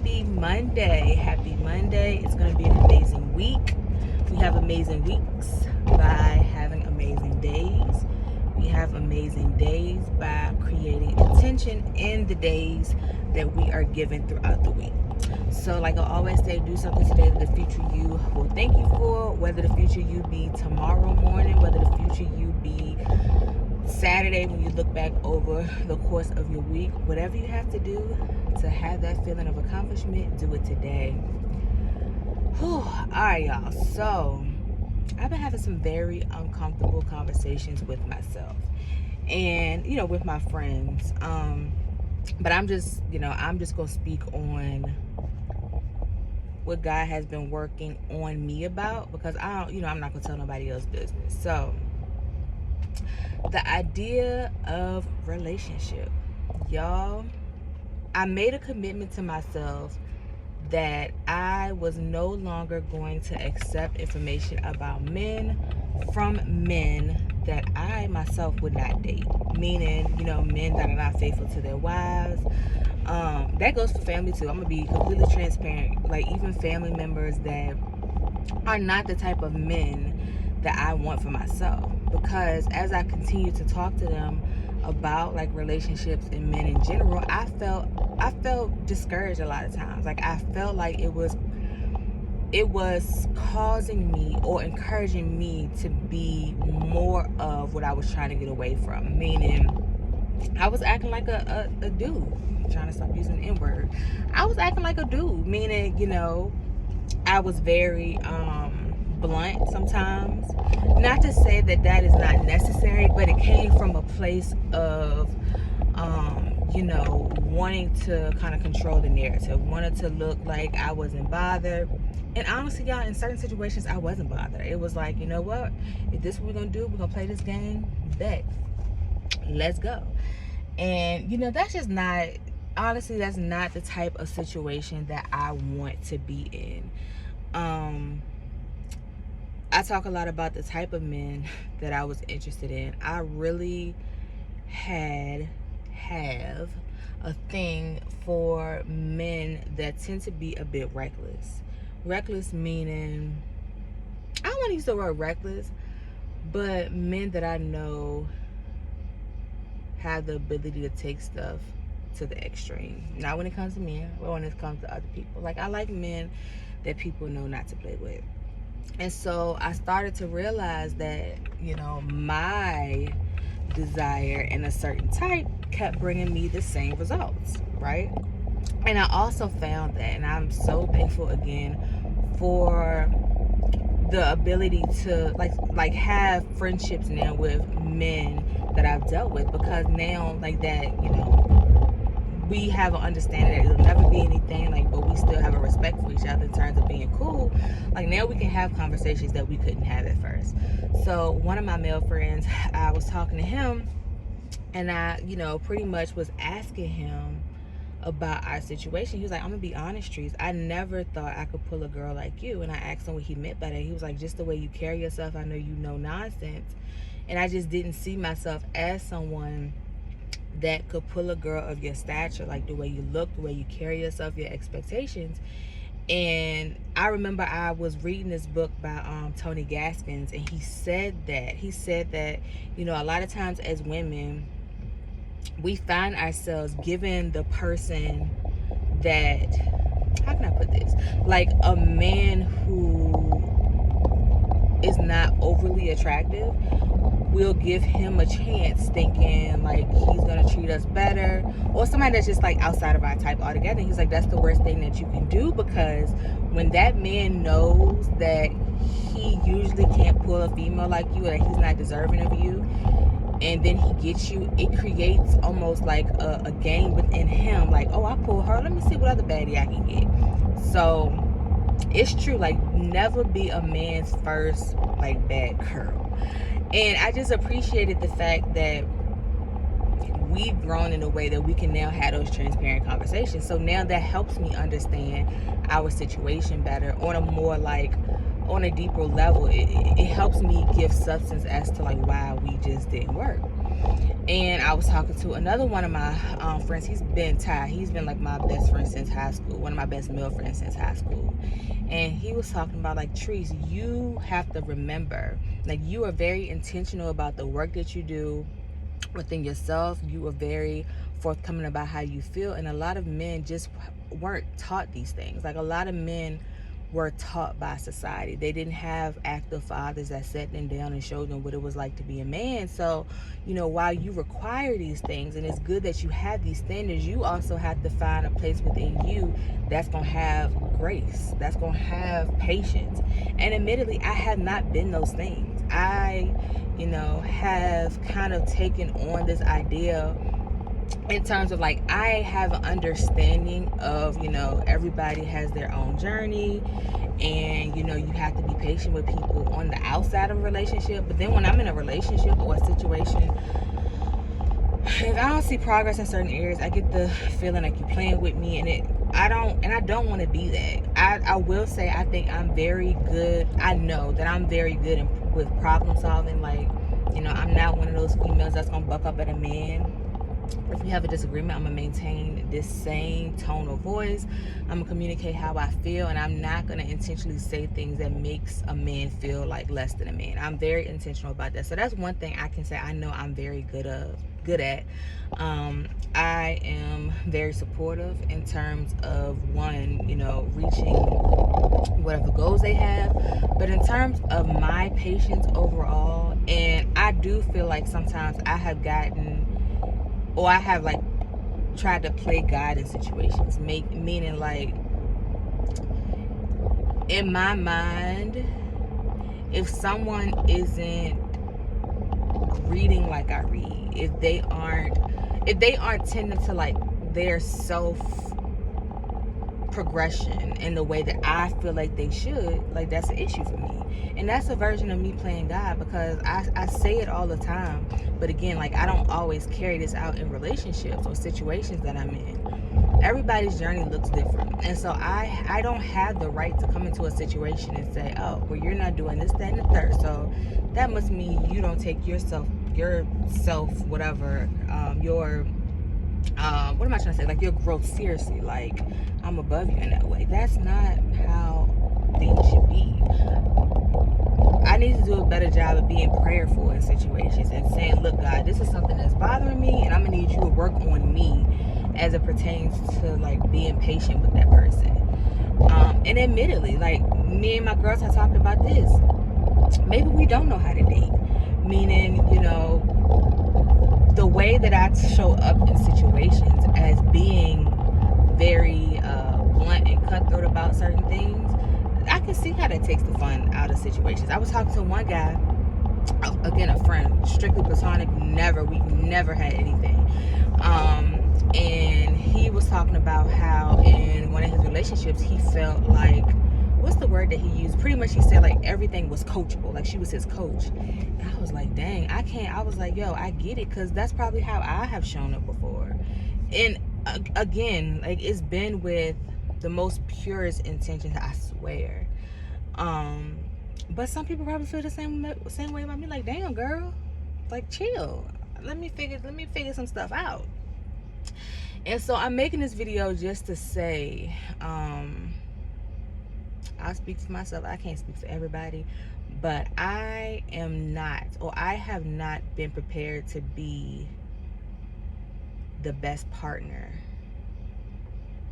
Happy Monday. Happy Monday. It's going to be an amazing week. We have amazing weeks by having amazing days. We have amazing days by creating intention in the days that we are given throughout the week. So, like I always say, do something today that the future you will thank you for, whether the future you be tomorrow morning, whether the future you be Saturday when you look back over the course of your week. Whatever you have to do to have that feeling of accomplishment, do it today. Whew. All right, y'all. So I've been having some very uncomfortable conversations with myself and, with my friends. But I'm just gonna speak on what God has been working on me about, because I'm not gonna tell nobody else's business. So the idea of relationship, y'all, I made a commitment to myself that I was no longer going to accept information about men from men that I myself would not date. Meaning, men that are not faithful to their wives. That goes for family too. I'm gonna be completely transparent. Like, even family members that are not the type of men that I want for myself. Because as I continue to talk to them about like relationships and men in general, I felt discouraged a lot of times. Like, I felt like it was causing me or encouraging me to be more of what I was trying to get away from. Meaning, I was acting like a dude. I'm trying to stop using the N-word. I was acting like a dude, meaning, I was very blunt sometimes. Not to say that is not necessary, but it came from a place of wanting to kind of control the narrative, wanted to look like I wasn't bothered. And honestly, y'all, in certain situations, I wasn't bothered. It was like, you know what? If this is what we're going to do, we're going to play this game, bet. Let's go. And, that's just not, honestly, that's not the type of situation that I want to be in. I talk a lot about the type of men that I was interested in. I really have a thing for men that tend to be a bit reckless. Reckless meaning, I don't want to use the word reckless, but men that I know have the ability to take stuff to the extreme. Not when it comes to me, but when it comes to other people. Like, I like men that people know not to play with. And so I started to realize that, my desire in a certain type kept bringing me the same results, right? And I also found that, and I'm so thankful again for the ability to like have friendships now with men that I've dealt with, because now, like, that, we have an understanding that it'll never be anything, like, but we still have a respect for each other in terms of being cool. Like, now we can have conversations that we couldn't have at first. So one of my male friends, I was talking to him, and I, pretty much was asking him about our situation. He was like, I'm gonna be honest, Trees, I never thought I could pull a girl like you. And I asked him what he meant by that. He was like, just the way you carry yourself, I know you know nonsense. And I just didn't see myself as someone that could pull a girl of your stature, like the way you look, the way you carry yourself, your expectations. And I remember I was reading this book by Tony Gaskins, and he said that a lot of times as women, we find ourselves giving the person that, how can I put this, like, a man who is not overly attractive, we'll give him a chance thinking like he's gonna treat us better, or somebody that's just like outside of our type altogether. And he's like, that's the worst thing that you can do, because when that man knows that he usually can't pull a female like you, or that he's not deserving of you, and then he gets you, it creates almost like a game within him, like, oh, I pull her, let me see what other baddie I can get. So it's true, like, never be a man's first like bad girl. And I just appreciated the fact that we've grown in a way that we can now have those transparent conversations. So now that helps me understand our situation better on a more like, on a deeper level. It helps me give substance as to like why we just didn't work. And I was talking to another one of my friends. He's been like my best friend since high school, one of my best male friends since high school. And he was talking about, like, Trees, you have to remember, like, you are very intentional about the work that you do within yourself. You are very forthcoming about how you feel. And a lot of men just weren't taught these things. Like, a lot of men were taught by society. They didn't have active fathers that sat them down and showed them what it was like to be a man. So, while you require these things, and it's good that you have these standards, you also have to find a place within you that's going to have grace, that's going to have patience. And admittedly, I have not been those things. I, have kind of taken on this idea in terms of, like, I have an understanding of, everybody has their own journey, and you have to be patient with people on the outside of a relationship. But then when I'm in a relationship or a situation, if I don't see progress in certain areas, I get the feeling like you're playing with me, and I don't want to be that. I will say, I think I'm very good. I know that I'm very good with problem solving. Like, I'm not one of those females that's gonna buck up at a man. If we have a disagreement, I'm gonna maintain this same tone of voice. I'm gonna communicate how I feel, and I'm not gonna intentionally say things that makes a man feel like less than a man. I'm very intentional about that. So that's one thing I can say I know I'm very good at. I am very supportive in terms of, one, reaching whatever goals they have, but in terms of my patience overall. And I do feel like sometimes I have like tried to play God in situations, meaning, like, in my mind, if someone isn't reading like I read, if they aren't tending to, like, their self progression in the way that I feel like they should, like, that's an issue for me. And that's a version of me playing God, because I say it all the time, but again, like, I don't always carry this out in relationships or situations that I'm in. Everybody's journey looks different, and so I don't have the right to come into a situation and say, oh, well, you're not doing this, that, and the third, so that must mean you don't take yourself whatever, your what am I trying to say, like, your growth seriously, like I'm above you in that way. That's not how things should be. I need to do a better job of being prayerful in situations and saying, look, God, this is something that's bothering me, and I'm gonna need you to work on me as it pertains to, like, being patient with that person. And admittedly, like, me and my girls have talked about this. Maybe we don't know how to date. Meaning, the way that I show up in situations as being very blunt and cutthroat about certain things, I can see how that takes the fun out of situations. I was talking to one guy, again, a friend, strictly platonic, we never had anything. And he was talking about how in one of his relationships, he felt like, what's the word that he used? Pretty much he said, like, everything was coachable, like she was his coach. And I was like, dang, I was like, yo, I get it, because that's probably how I have shown up before. And again, like, it's been with the most purest intentions, I swear. But some people probably feel the same way about me, like, damn, girl, like, chill, let me figure some stuff out. And so I'm making this video just to say, I speak for myself, I can't speak for everybody, but I have not been prepared to be the best partner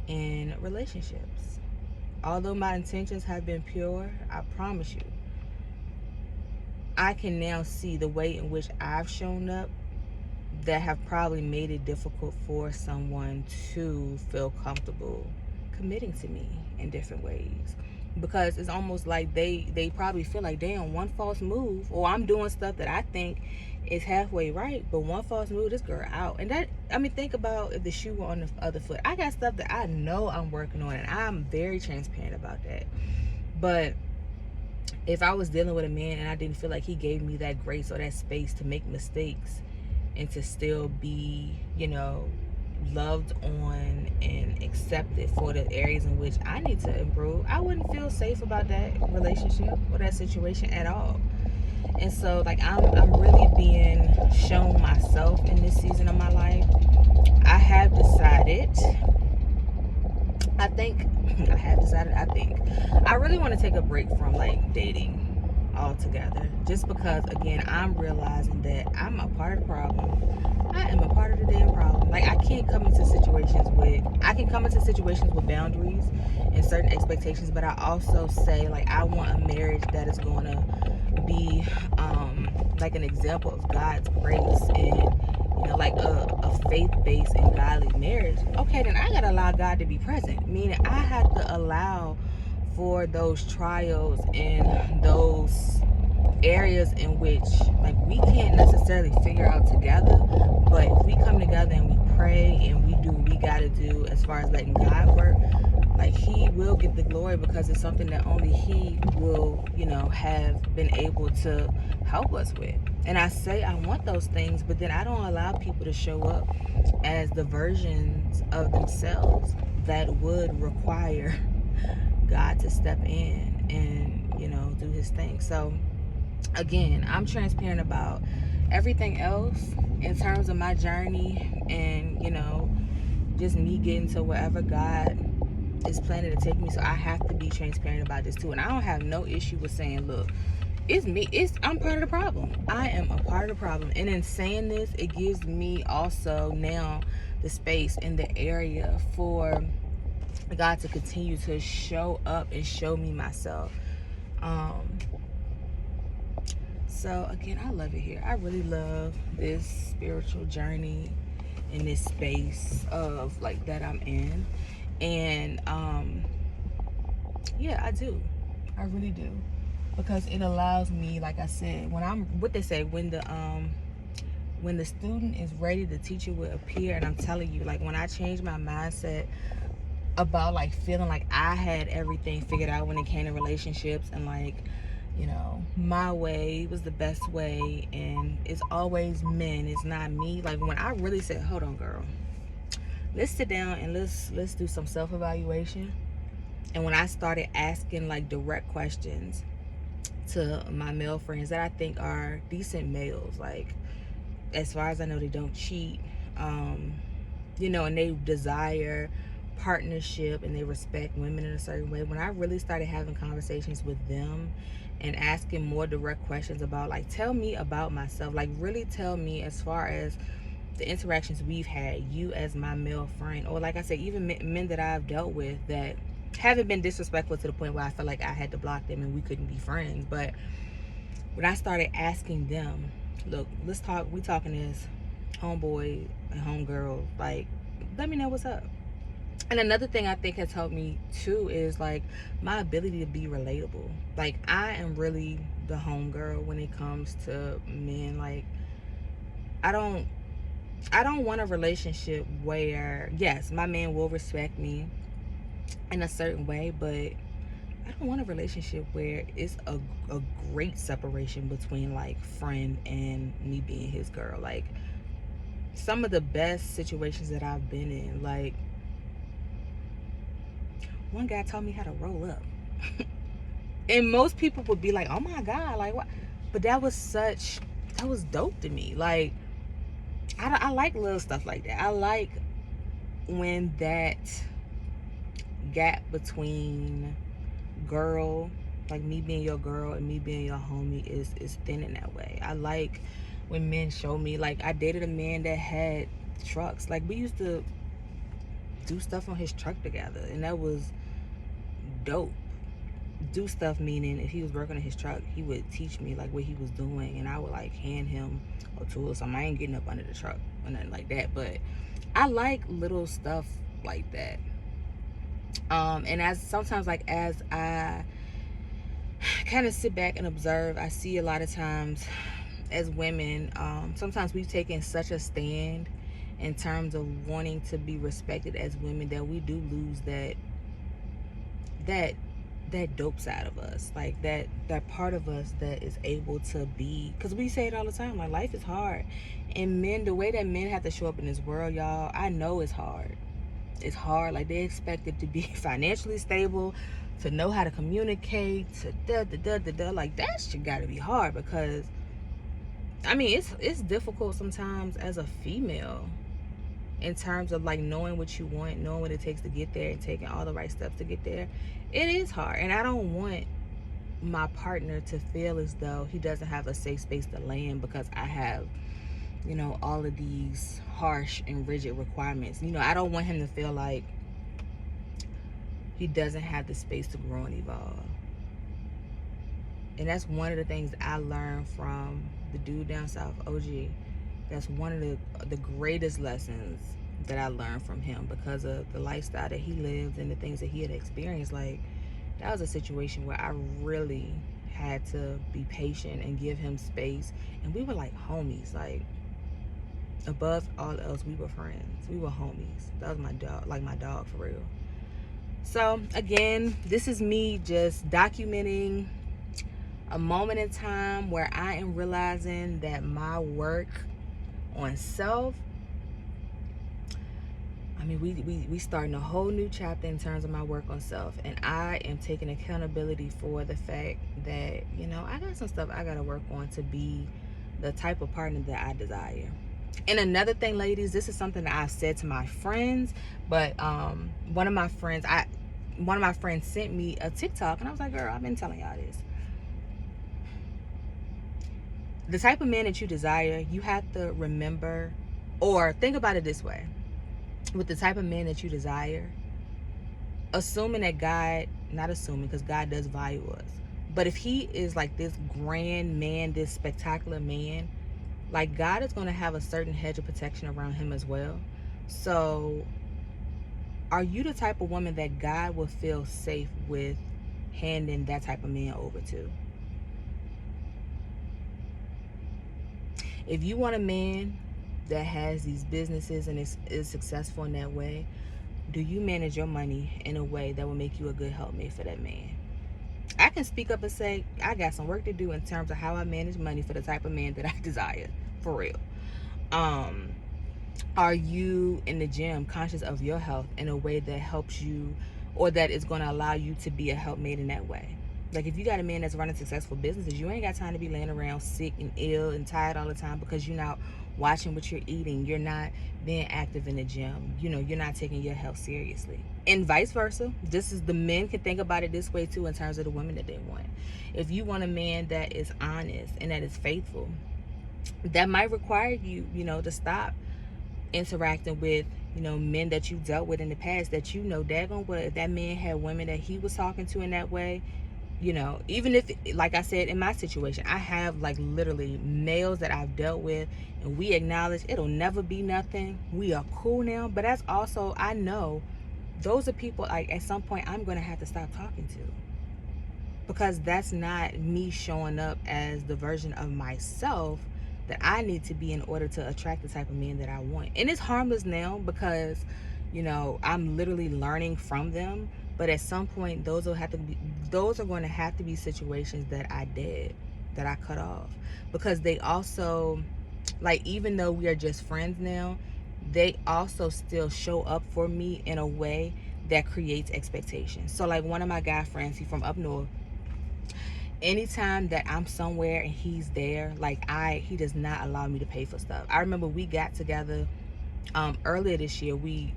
in relationships. Although my intentions have been pure, I promise you, I can now see the way in which I've shown up that have probably made it difficult for someone to feel comfortable committing to me in different ways. Because it's almost like they probably feel like, damn, one false move, or I'm doing stuff that I think is halfway right, but one false move, this girl out. And that, I mean, think about if the shoe were on the other foot. I got stuff that I know I'm working on, and I'm very transparent about that. But if I was dealing with a man and I didn't feel like he gave me that grace or that space to make mistakes and to still be, loved on and accepted for the areas in which I need to improve, I wouldn't feel safe about that relationship or that situation at all. And so like I'm really being shown myself in this season of my life. I have decided, I think, I really want to take a break from like dating altogether. Just because, again, I'm realizing that I'm a part of the problem. I am a part of the damn problem. Like, I can come into situations with boundaries and certain expectations, but I also say, like, I want a marriage that is going to be like an example of God's grace and, like a faith-based and godly marriage. Okay, then I gotta allow God to be present, meaning I have to allow for those trials and those areas in which, like, we can't necessarily figure out together, but if we come together and we pray and we do what we gotta do as far as letting God work, like, he will get the glory, because it's something that only he will, have been able to help us with. And I say I want those things, but then I don't allow people to show up as the versions of themselves that would require God to step in and, do his thing. So again, I'm transparent about everything else in terms of my journey and, just me getting to wherever God is planning to take me. So I have to be transparent about this too. And I don't have no issue with saying, look, it's me. I'm part of the problem. I am a part of the problem. And in saying this, it gives me also now the space in the area for God to continue to show up and show me myself. So again, I love it here. I really love this spiritual journey in this space of like that I'm in. And yeah, I do. I really do. Because it allows me, like I said, what they say, when the student is ready, the teacher will appear. And I'm telling you, like, when I changed my mindset about like feeling like I had everything figured out when it came to relationships, and like, my way was the best way, and it's always men, it's not me. Like, when I really said, hold on, girl, let's sit down and let's do some self-evaluation. And when I started asking like direct questions to my male friends that I think are decent males, like, as far as I know, they don't cheat, and they desire partnership and they respect women in a certain way. When I really started having conversations with them and asking more direct questions about, like, tell me about myself, like, really tell me as far as the interactions we've had, you as my male friend, or like I said, even men that I've dealt with that haven't been disrespectful to the point where I felt like I had to block them and we couldn't be friends. But when I started asking them, look, let's talk, we talking as homeboy and homegirl, like, let me know what's up. And another thing I think has helped me too is like my ability to be relatable. Like, I am really the homegirl when it comes to men. Like, I don't want a relationship where, yes, my man will respect me in a certain way, but I don't want a relationship where it's a great separation between like friend and me being his girl. Like, some of the best situations that I've been in, like, one guy taught me how to roll up. And most people would be like, oh my God, like, what? But that was dope to me. Like, I like little stuff like that. I like when that gap between girl, like me being your girl and me being your homie, is thin in that way. I like when men show me, like, I dated a man that had trucks. Like, we used to do stuff on his truck together, and that was dope. Do stuff meaning if he was working on his truck, he would teach me like what he was doing, and I would like hand him a tool or something. I ain't getting up under the truck or nothing like that, but I like little stuff like that. And as I kind of sit back and observe, I see a lot of times as women, sometimes we've taken such a stand in terms of wanting to be respected as women that we do lose that dope side of us, like that part of us that is able to be, because we say it all the time, like, life is hard, and men, the way that men have to show up in this world, y'all, I know it's hard. It's hard. Like, they expect it to be financially stable, to know how to communicate, to like, that shit gotta be hard. Because I mean, it's difficult sometimes as a female, in terms of like knowing what you want, knowing what it takes to get there, and taking all the right steps to get there. It is hard, and I don't want my partner to feel as though he doesn't have a safe space to land because I have, all of these harsh and rigid requirements. I don't want him to feel like he doesn't have the space to grow and evolve. And that's one of the things I learned from the dude down south, OG. That's one of the greatest lessons that I learned from him, because of the lifestyle that he lived and the things that he had experienced. Like, that was a situation where I really had to be patient and give him space. And we were like homies. Like, above all else, we were friends. We were homies. That was my dog, like my dog for real. So again, this is me just documenting a moment in time where I am realizing that my work on self, I mean, we starting a whole new chapter in terms of my work on self, and I am taking accountability for the fact that, I got some stuff I got to work on to be the type of partner that I desire. And another thing, ladies, this is something that I've said to my friends, but one of my friends sent me a TikTok, and I was like, girl, I've been telling y'all this. The type of man that you desire, you have to remember, or think about it this way. With the type of man that you desire, assuming that God, not assuming, because God does value us, but if he is like this grand man, this spectacular man, like, God is going to have a certain hedge of protection around him as well. So are you the type of woman that God will feel safe with handing that type of man over to? If you want a man that has these businesses and is successful in that way, do you manage your money in a way that will make you a good helpmate for that man? I can speak up and say, I got some work to do in terms of how I manage money for the type of man that I desire, for real. Are you in the gym conscious of your health in a way that helps you, or that is going to allow you to be a helpmate in that way? Like, if you got a man that's running successful businesses, you ain't got time to be laying around sick and ill and tired all the time because you're not watching what you're eating. You're not being active in the gym. You're not taking your health seriously. And vice versa. The men can think about it this way too, in terms of the women that they want. If you want a man that is honest and that is faithful, that might require you, to stop interacting with, men that you dealt with in the past, that daggone what, if that man had women that he was talking to in that way, even if, like I said, in my situation, I have like literally males that I've dealt with, and we acknowledge it'll never be nothing. We are cool now. But that's also, I know those are people, like, at some point I'm going to have to stop talking to, because that's not me showing up as the version of myself that I need to be in order to attract the type of men that I want. And it's harmless now because, I'm literally learning from them. But at some point, those are going to have to be situations that I cut off, because they also, like, even though we are just friends now, they also still show up for me in a way that creates expectations. So like, one of my guy friends, he's from up north. Anytime that I'm somewhere and he's there, like, he does not allow me to pay for stuff. I remember we got together earlier this year. We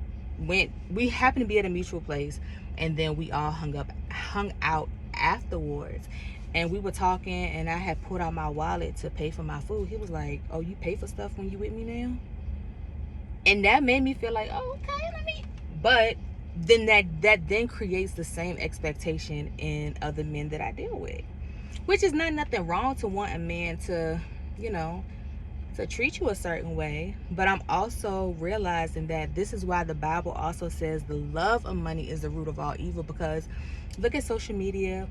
happened to be at a mutual place, and then we all hung out afterwards, and we were talking, and I had pulled out my wallet to pay for my food. He was like, oh, you pay for stuff when you with me now? And that made me feel like, oh, okay, let me. But then that then creates the same expectation in other men that I deal with, which is not nothing wrong to want a man to, to treat you a certain way. But I'm also realizing that this is why the Bible also says the love of money is the root of all evil. Because look at social media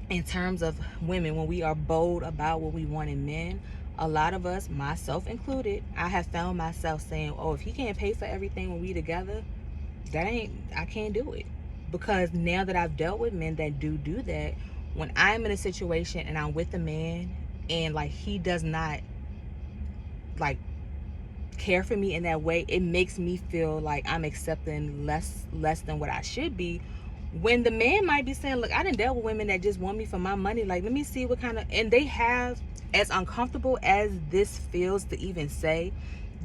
in terms of women. When we are bold about what we want in men, a lot of us, myself included, I have found myself saying, oh, if he can't pay for everything when we together, I can't do it. Because now that I've dealt with men that do that, when I'm in a situation and I'm with a man and like he does not like care for me in that way, it makes me feel like I'm accepting less than what I should be. When the man might be saying, look, I done dealt with women that just want me for my money. Like, let me see what kind of, and they have, as uncomfortable as this feels to even say,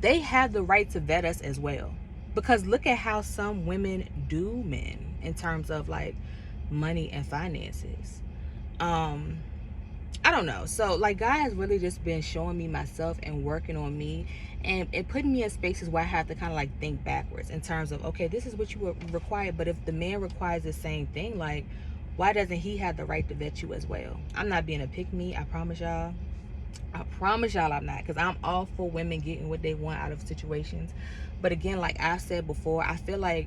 they have the right to vet us as well. Because look at how some women do men in terms of like money and finances. I don't know. So like, God has really just been showing me myself and working on me, and putting me in spaces where I have to kind of like think backwards in terms of, okay, this is what you require, but if the man requires the same thing, like, why doesn't he have the right to vet you as well? I'm not being a pick me, I promise y'all. I promise y'all I'm not, because I'm all for women getting what they want out of situations. But again, like I've said before, I feel like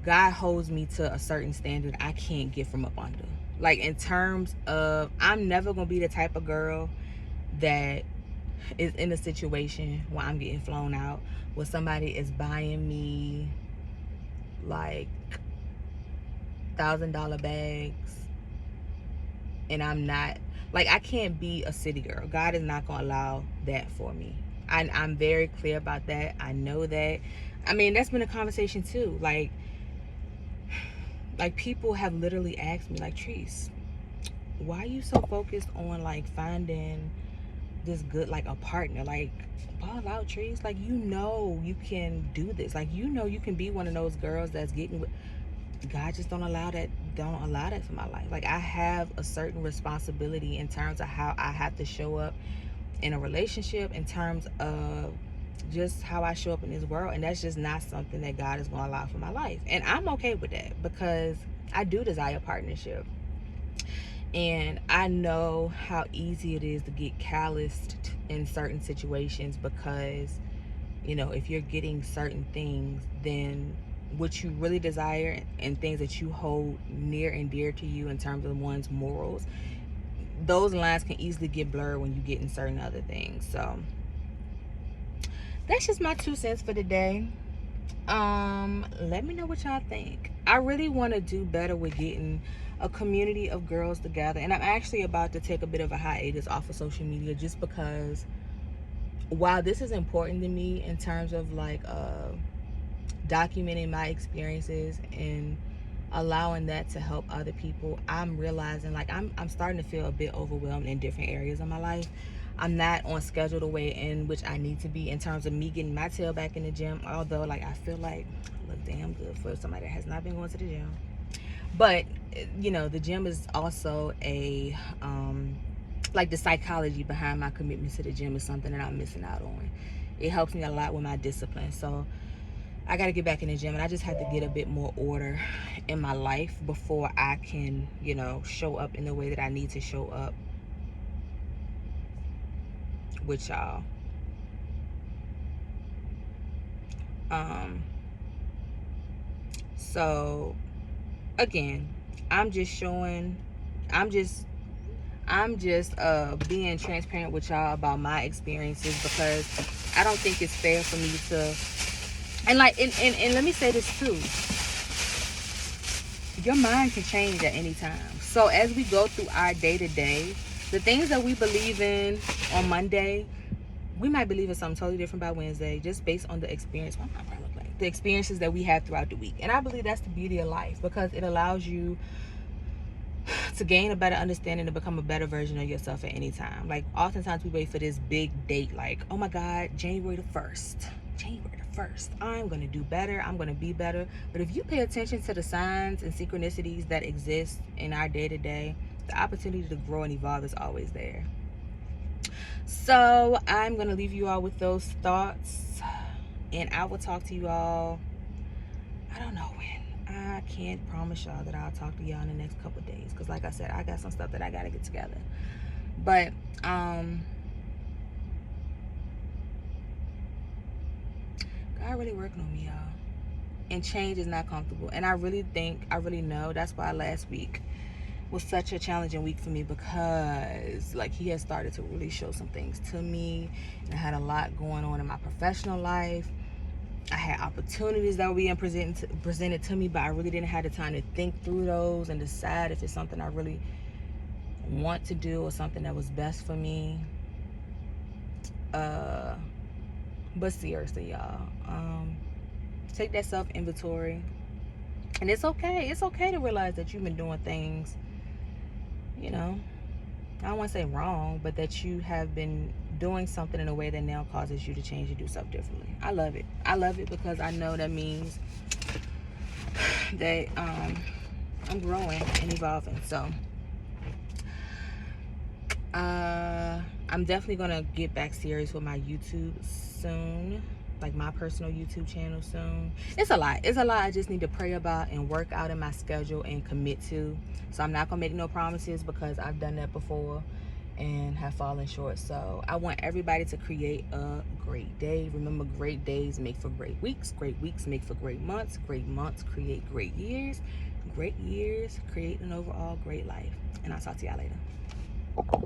God holds me to a certain standard I can't get from up under. Like, in terms of, I'm never gonna be the type of girl that is in a situation where I'm getting flown out, where somebody is buying me like $1,000 bags, and I'm not, like, I can't be a city girl. God is not gonna allow that for me. I'm very clear about that. I know that. I mean, that's been a conversation too. Like people have literally asked me, like, Treese, why are you so focused on like finding this good, like, a partner? Like, ball out, Treese. Like, you know you can do this. Like, you know you can be one of those girls that's getting with. God just don't allow that for my life. Like, I have a certain responsibility in terms of how I have to show up in a relationship, in terms of just how I show up in this world, and that's just not something that God is going to allow for my life. And I'm okay with that, because I do desire partnership. And I know how easy it is to get calloused in certain situations, because, you know, if you're getting certain things, then what you really desire and things that you hold near and dear to you in terms of one's morals, those lines can easily get blurred when you get in certain other things. So that's just my 2 cents for today. Let me know what y'all think. I really want to do better with getting a community of girls together, and I'm actually about to take a bit of a hiatus off of social media, just because while this is important to me in terms of like documenting my experiences and allowing that to help other people, I'm realizing like I'm starting to feel a bit overwhelmed in different areas of my life. I'm not on schedule the way in which I need to be in terms of me getting my tail back in the gym, although like I feel like I look damn good for somebody that has not been going to the gym. But you know, the gym is also a like, the psychology behind my commitment to the gym is something that I'm missing out on. It helps me a lot with my discipline. So I got to get back in the gym, and I just have to get a bit more order in my life before I can, you know, show up in the way that I need to show up with y'all. So again, I'm just being transparent with y'all about my experiences, because I don't think it's fair for me to, and like, and let me say this too, your mind can change at any time. So as we go through our day-to-day, the things that we believe in on Monday, we might believe in something totally different by Wednesday, just based on the experience. What am I look like? The experiences that we have throughout the week. And I believe that's the beauty of life, because it allows you to gain a better understanding, to become a better version of yourself at any time. Like, oftentimes we wait for this big date, like, oh my God, January the 1st, I'm gonna do better, I'm gonna be better. But if you pay attention to the signs and synchronicities that exist in our day-to-day, the opportunity to grow and evolve is always there. So I'm gonna leave you all with those thoughts, and I will talk to you all, I don't know when. I can't promise y'all that I'll talk to y'all in the next couple of days, because like I said, I got some stuff that I gotta get together. But God really working on me, y'all, and change is not comfortable. And I really know that's why last week was such a challenging week for me, because like, he has started to really show some things to me, and I had a lot going on in my professional life. I had opportunities that were being presented to me, but I really didn't have the time to think through those and decide if it's something I really want to do or something that was best for me. But seriously, y'all, take that self inventory. And it's okay. It's okay to realize that you've been doing things, you know, I don't want to say wrong, but that you have been doing something in a way that now causes you to change and do stuff differently. I love it. I love it because I know that means that I'm growing and evolving. So I'm definitely gonna get back serious with my YouTube soon, like my personal YouTube channel soon. It's a lot I just need to pray about and work out in my schedule and commit to. So I'm not gonna make no promises because I've done that before and have fallen short. So I want everybody to create a great day. Remember, great days make for great weeks make for great months create great years create an overall great life. And I'll talk to y'all later.